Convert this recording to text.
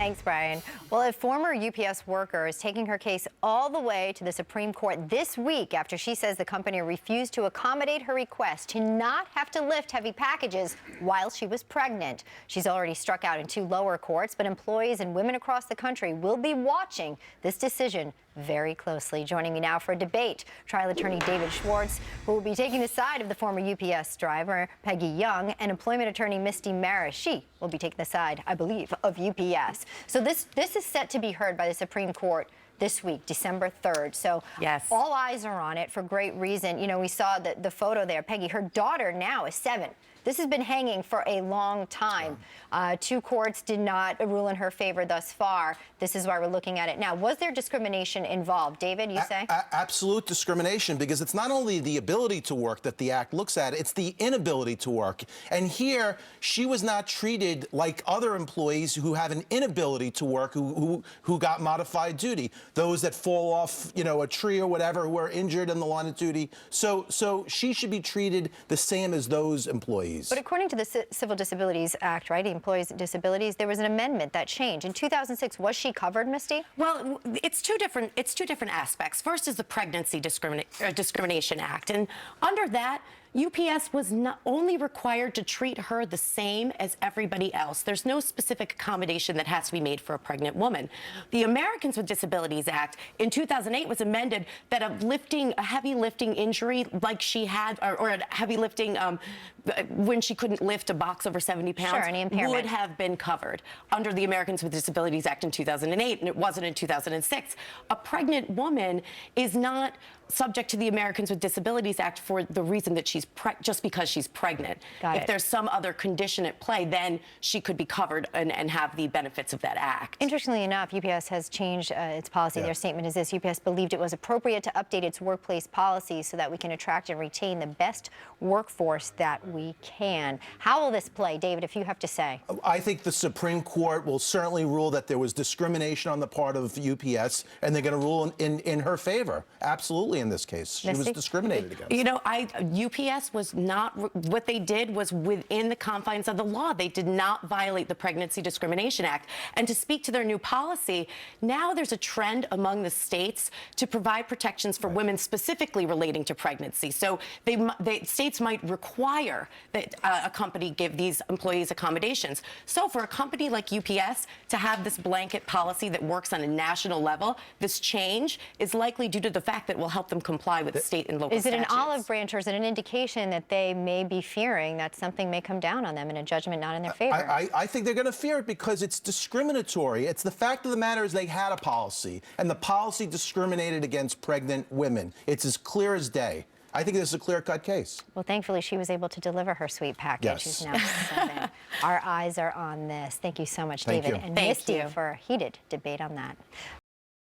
Thanks, Brian. Well, a former UPS worker is taking her case all the way to the Supreme Court this week after she says the company refused to accommodate her request to not have to lift heavy packages while she was pregnant. She's already struck out in 2 lower courts, but employees and women across the country will be watching this decision very closely. Joining me now for a debate, trial attorney David Schwartz, who will be taking the side of the former UPS driver, Peggy Young, and employment attorney Misty Maris. She will be taking the side, I believe, of UPS. So this is set to be heard by the Supreme Court this week, December 3rd. So yes, all eyes are on it for great reason. You know, we saw the photo there. Peggy, her daughter now is 7. This has been hanging for a long time. 2 courts did not rule in her favor thus far. This is why we're looking at it now. Was there discrimination involved? David, you say? Absolute discrimination, because it's not only the ability to work that the Act looks at, it's the inability to work. And here, she was not treated like other employees who have an inability to work, who got modified duty. Those that fall off, you know, a tree or whatever, who are injured in the line of duty. So she should be treated the same as those employees. But according to the Civil Disabilities Act, right, the Employees with Disabilities, there was an amendment that changed. In 2006, was she covered, Misty? Well, it's two different aspects. First is the Pregnancy Discrimination Act, and under that, UPS was not only required to treat her the same as everybody else. There's no specific accommodation that has to be made for a pregnant woman. The Americans with Disabilities Act in 2008 was amended that a heavy lifting injury like she had, or a heavy lifting when she couldn't lift a box over 70 pounds, sure, any impairment, would have been covered under the Americans with Disabilities Act in 2008, and it wasn't in 2006. A pregnant woman is not subject to the Americans with Disabilities Act for the reason that she's just because she's pregnant. If there's some other condition at play, then she could be covered and have the benefits of that act. Interestingly enough, UPS has changed its policy. Their statement is this: UPS believed it was appropriate to update its workplace policies so that we can attract and retain the best workforce that we can. How will this play, David, if you have to say? I think the Supreme Court will certainly rule that there was discrimination on the part of UPS, and they're going to rule in her favor. Absolutely. In this case, she was discriminated against. You know, UPS was not, what they did was within the confines of the law. They did not violate the Pregnancy Discrimination Act. And to speak to their new policy, now there's a trend among the states to provide protections for women specifically relating to pregnancy. So states might require that a company give these employees accommodations. So for a company like UPS to have this blanket policy that works on a national level, this change is likely due to the fact that it will help them comply with state and local statutes. Is it an olive branch, or is it an indication that they may be fearing that something may come down on them in a judgment not in their favor? I think they're going to fear it because it's discriminatory. It's the fact of the matter is they had a policy, and the policy discriminated against pregnant women. It's as clear as day. I think this is a clear-cut case. Well, thankfully, she was able to deliver her sweet package. Yes. She's now 7. Our eyes are on this. Thank you so much, Thank David you. and Thank Misty, you for a heated debate on that.